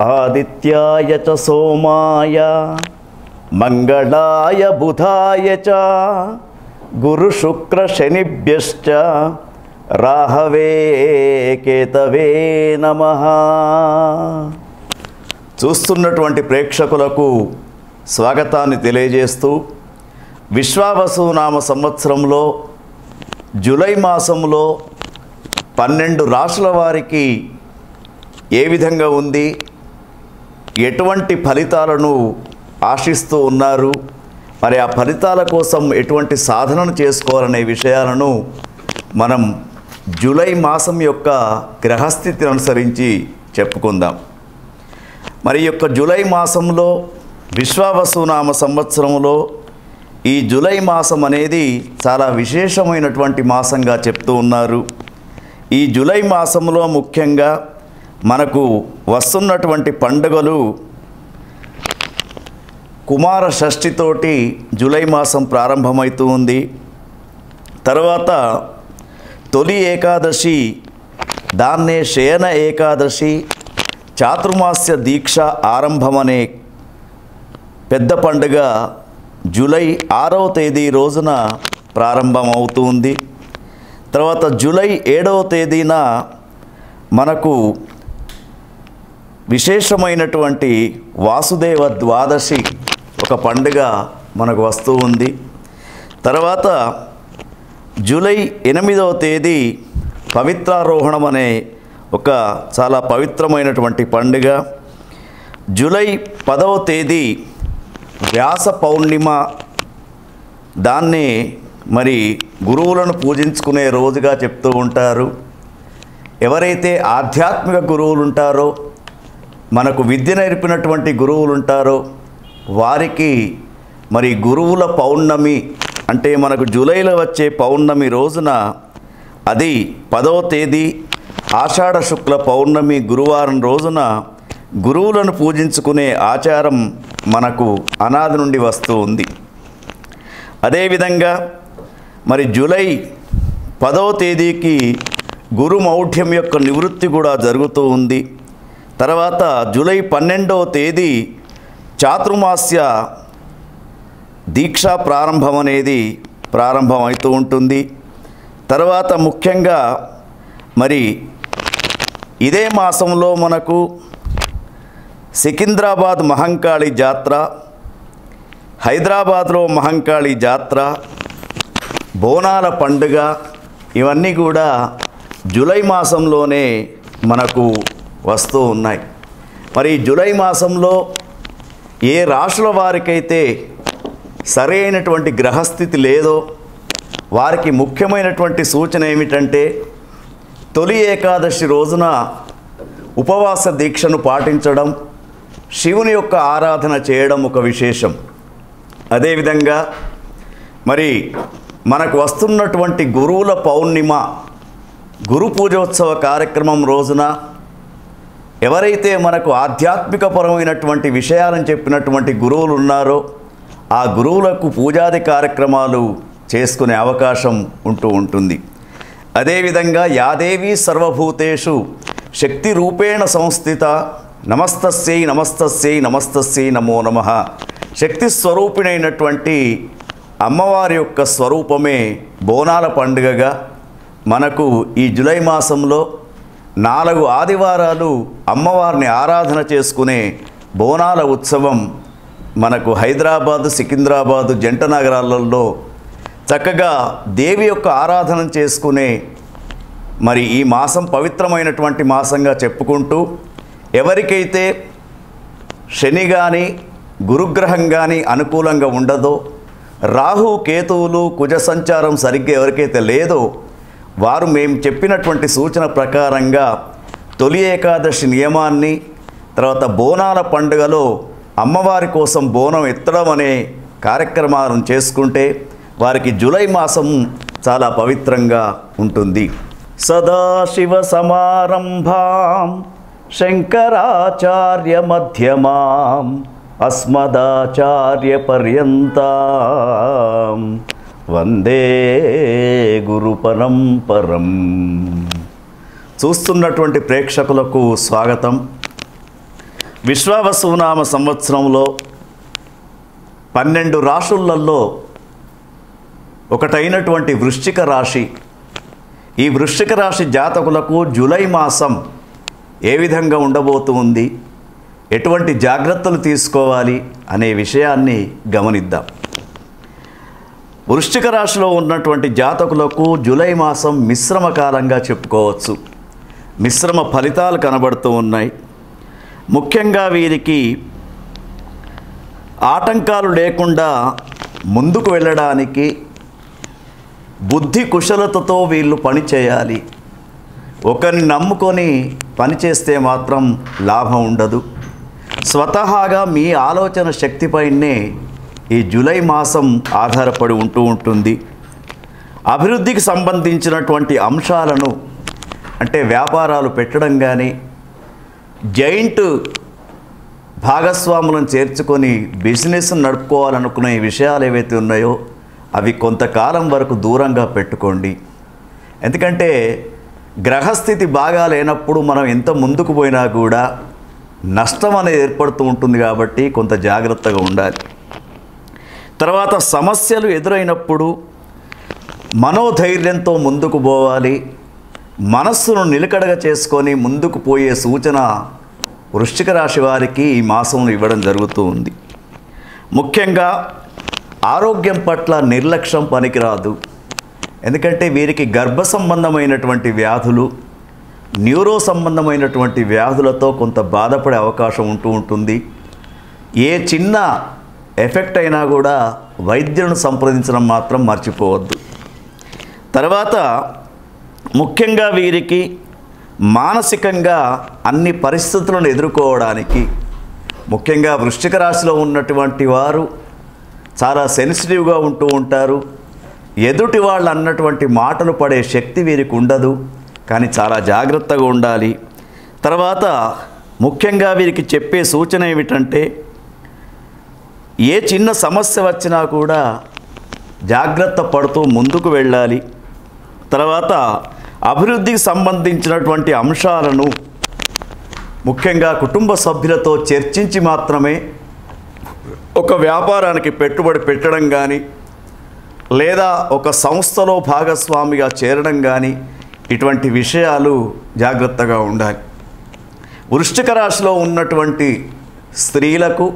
ఆదిత్యాయ చ సోమాయ మంగళాయ బుధాయ చ గురు శుక్ర శనిభ్యశ్చ రాహవే కేతవే నమః. చూస్తున్నటువంటి ప్రేక్షకులకు స్వాగతాన్ని తెలియజేస్తూ విశ్వావసునామ సంవత్సరంలో జూలై మాసంలో 12 రాశుల వారికి ఏ విధంగా ఉంది, ఎటువంటి ఫలితాలను ఆశిస్తూ ఉన్నారు, మరి ఆ ఫలితాల కోసం ఎటువంటి సాధనను చేసుకోవాలనే విషయాలను మనం జూలై మాసం యొక్క గ్రహస్థితిని అనుసరించి చెప్పుకుందాం. మరి యొక్క జూలై మాసంలో విశ్వావసునామ సంవత్సరంలో ఈ జూలై మాసం అనేది చాలా విశేషమైనటువంటి మాసంగా చెప్తూ ఉన్నారు. ఈ జూలై మాసంలో ముఖ్యంగా మనకు వస్తున్నటువంటి పండుగలు కుమార షష్ఠితోటి జూలై మాసం ప్రారంభమవుతూ ఉంది. తర్వాత తొలి ఏకాదశి, దాన్నే శయన ఏకాదశి, చాతుర్మాస్య దీక్ష ఆరంభమనే పెద్ద పండుగ జూలై 6వ తేదీ రోజున ప్రారంభమవుతుంది. తర్వాత జూలై 7వ తేదీన మనకు విశేషమైనటువంటి వాసుదేవ ద్వాదశి ఒక పండుగ మనకు వస్తూ ఉంది. తర్వాత జూలై 8వ తేదీ పవిత్రారోహణం అనే ఒక చాలా పవిత్రమైనటువంటి పండుగ. జూలై 10వ తేదీ వ్యాస పౌర్ణిమ, దాన్ని మరి గురువులను పూజించుకునే రోజుగా చెప్తూ ఉంటారు. ఎవరైతే ఆధ్యాత్మిక గురువులు ఉంటారో, మనకు విద్య నేర్పినటువంటి గురువులు ఉంటారో వారికి మరి గురువుల పౌర్ణమి అంటే మనకు జూలైలో వచ్చే పౌర్ణమి రోజున, అది 10వ తేదీ ఆషాఢ శుక్ల పౌర్ణమి గురువారం రోజున గురువులను పూజించుకునే ఆచారం మనకు అనాది నుండి వస్తూ ఉంది. అదేవిధంగా మరి జూలై 10వ తేదీకి గురుమౌఢ్యం యొక్క నివృత్తి కూడా జరుగుతూ ఉంది. తర్వాత జూలై 12వ తేదీ చాతుర్మాస్య దీక్షా ప్రారంభం అనేది ప్రారంభమవుతూ ఉంటుంది. తర్వాత ముఖ్యంగా మరి ఇదే మాసంలో మనకు సికింద్రాబాద్ మహంకాళి జాత్ర, హైదరాబాద్లో మహంకాళి జాత్ర, బోనాల పండుగ, ఇవన్నీ కూడా జూలై మాసంలోనే మనకు వస్తూ ఉన్నాయి. మరి జూలై మాసంలో ఏ రాశుల వారికైతే సరైనటువంటి గ్రహస్థితి లేదో వారికి ముఖ్యమైనటువంటి సూచన ఏమిటంటే, తొలి ఏకాదశి రోజున ఉపవాస దీక్షను పాటించడం, శివుని యొక్క ఆరాధన చేయడం ఒక విశేషం. అదేవిధంగా మరి మనకు వస్తున్నటువంటి గురువుల పౌర్ణిమ, గురు పూజోత్సవ కార్యక్రమం రోజున ఎవరైతే మనకు ఆధ్యాత్మికపరమైనటువంటి విషయాలను చెప్పినటువంటి గురువులు ఉన్నారో ఆ గురువులకు పూజాది కార్యక్రమాలు చేసుకునే అవకాశం ఉంటూ ఉంటుంది. అదేవిధంగా యాదేవి సర్వభూతేషు శక్తి రూపేణ సంస్థిత నమస్తస్యై నమస్తస్యై నమస్తస్యై నమో నమః. శక్తి స్వరూపిణైనటువంటి అమ్మవారి యొక్క స్వరూపమే బోనాల పండుగగా మనకు ఈ జూలై మాసంలో 4 ఆదివారాలు అమ్మవారిని ఆరాధన చేసుకునే బోనాల ఉత్సవం మనకు హైదరాబాదు, సికింద్రాబాదు జంట నగరాలలో చక్కగా దేవి యొక్క ఆరాధన చేసుకునే మరి ఈ మాసం పవిత్రమైనటువంటి మాసంగా చెప్పుకుంటూ, ఎవరికైతే శని కానీ గురుగ్రహం కానీ అనుకూలంగా ఉండదో, రాహు కేతువులు కుజ సంచారం సరిగ్గా ఎవరికైతే లేదో వారు మేము చెప్పినటువంటి సూచన ప్రకారంగా తొలి ఏకాదశి నియమాన్ని, తర్వాత బోనాల పండుగలో అమ్మవారి కోసం బోనం ఎత్తడం అనే కార్యక్రమాలను చేసుకుంటే వారికి జూలై మాసం చాలా పవిత్రంగా ఉంటుంది. సదాశివ సమారంభాం శంకరాచార్య మధ్యమాం అస్మదాచార్య పర్యంతం వందే గురు పరంపరం. చూస్తున్నటువంటి ప్రేక్షకులకు స్వాగతం. విశ్వావసునామ సంవత్సరంలో 12 రాశులలో ఒకటైనటువంటి వృశ్చిక రాశి, ఈ వృశ్చిక రాశి జాతకులకు జూలై మాసం ఏ విధంగా ఉండబోతుంది, ఎటువంటి జాగ్రత్తలు తీసుకోవాలి అనే విషయాన్ని గమనిద్దాం. వృశ్చిక రాశిలో ఉన్నటువంటి జాతకులకు జూలై మాసం మిశ్రమ కాలంగా చెప్పుకోవచ్చు. మిశ్రమ ఫలితాలు కనబడుతూ ఉన్నాయి. ముఖ్యంగా వీరికి ఆటంకాలు లేకుండా ముందుకు వెళ్ళడానికి బుద్ధి కుశలతతో వీళ్ళు పని చేయాలి. ఒకరిని నమ్ముకొని పనిచేస్తే మాత్రం లాభం ఉండదు. స్వతహాగా మీ ఆలోచన శక్తిపైనే ఈ జూలై మాసం ఆధారపడి ఉంటుంది. అభివృద్ధికి సంబంధించినటువంటి అంశాలను, అంటే వ్యాపారాలు పెట్టడం కానీ, జాయింట్ భాగస్వాములను చేర్చుకొని బిజినెస్ నడుపుకోవాలనుకునే విషయాలు ఏవైతే ఉన్నాయో అవి కొంతకాలం వరకు దూరంగా పెట్టుకోండి. ఎందుకంటే గ్రహస్థితి బాగా లేనప్పుడు మనం ఎంత ముందుకు పోయినా కూడా నష్టం అనేది ఏర్పడుతూ ఉంటుంది. కాబట్టి కొంత జాగ్రత్తగా ఉండాలి. తర్వాత సమస్యలు ఎదురైనప్పుడు మనోధైర్యంతో ముందుకు పోవాలి. మనస్సును నిలకడగా చేసుకొని ముందుకు పోయే సూచన వృశ్చిక రాశి వారికి ఈ మాసంలో ఇవ్వడం జరుగుతూ ఉంది. ముఖ్యంగా ఆరోగ్యం పట్ల నిర్లక్ష్యం పనికిరాదు. ఎందుకంటే వీరికి గర్భ సంబంధమైనటువంటి వ్యాధులు, న్యూరో సంబంధమైనటువంటి వ్యాధులతో కొంత బాధపడే అవకాశం ఉంటుంది. ఏ చిన్న ఎఫెక్ట్ అయినా కూడా వైద్యులను సంప్రదించడం మాత్రం మర్చిపోవద్దు. తర్వాత ముఖ్యంగా వీరికి మానసికంగా అన్ని పరిస్థితులను ఎదుర్కోవడానికి, ముఖ్యంగా వృశ్చిక రాశిలో ఉన్నటువంటి వారు చాలా సెన్సిటివ్గా ఉంటారు. ఎదుటి వాళ్ళు అన్నటువంటి మాటలు పడే శక్తి వీరికి ఉండదు. కానీ చాలా జాగ్రత్తగా ఉండాలి. తర్వాత ముఖ్యంగా వీరికి చెప్పే సూచన ఏమిటంటే, ఏ చిన్న సమస్య వచ్చినా కూడా జాగ్రత్త పడుతూ ముందుకు వెళ్ళాలి. తర్వాత అభివృద్ధికి సంబంధించినటువంటి అంశాలను ముఖ్యంగా కుటుంబ సభ్యులతో చర్చించి మాత్రమే ఒక వ్యాపారానికి పెట్టుబడి పెట్టడం కానీ, లేదా ఒక సంస్థలో భాగస్వామిగా చేరడం కానీ, ఇటువంటి విషయాలు జాగ్రత్తగా ఉండాలి. వృశ్చిక రాశిలో ఉన్నటువంటి స్త్రీలకు,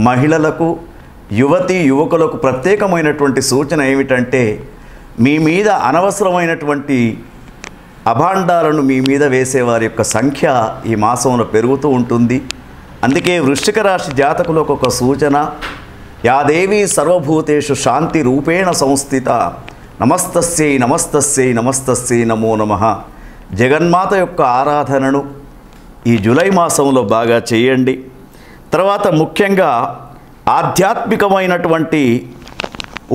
మహిళలకు, యువకులకు ప్రత్యేకమైనటువంటి సూచన ఏమిటంటే, మీ మీద అనవసరమైనటువంటి అభాండాలను మీ మీద వేసేవారి యొక్క సంఖ్య ఈ మాసంలో పెరుగుతూ ఉంటుంది. అందుకే వృశ్చిక రాశి జాతకులకు ఒక సూచన, యాదేవి సర్వభూతేషు శాంతి రూపేణ సంస్థిత నమస్తస్యై నమస్తస్యై నమస్తస్యై నమో నమః. జగన్మాత యొక్క ఆరాధనను ఈ జూలై మాసంలో బాగా చేయండి. తర్వాత ముఖ్యంగా ఆధ్యాత్మికమైనటువంటి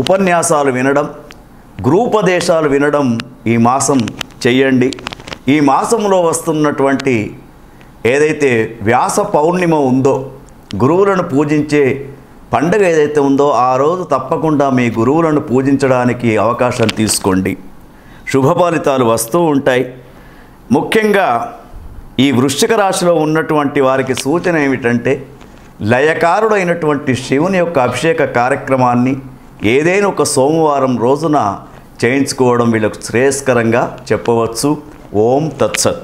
ఉపన్యాసాలు వినడం, గృహోపదేశాలు వినడం ఈ మాసం చెయ్యండి. ఈ మాసంలో వస్తున్నటువంటి ఏదైతే వ్యాస పౌర్ణిమ ఉందో, గురువులను పూజించే పండుగ ఏదైతే ఉందో ఆ రోజు తప్పకుండా మీ గురువులను పూజించడానికి అవకాశం తీసుకోండి. శుభ ఫలితాలు వస్తూ ఉంటాయి. ముఖ్యంగా ఈ వృశ్చిక రాశిలో ఉన్నటువంటి వారికి సూచన ఏమిటంటే, లయకారుడైనటువంటి శివుని యొక్క అభిషేక కార్యక్రమాన్ని ఏదైనా ఒక సోమవారం రోజున చేయించుకోవడం వీళ్ళకు శ్రేయస్కరంగా చెప్పవచ్చు. ఓం తత్సత్.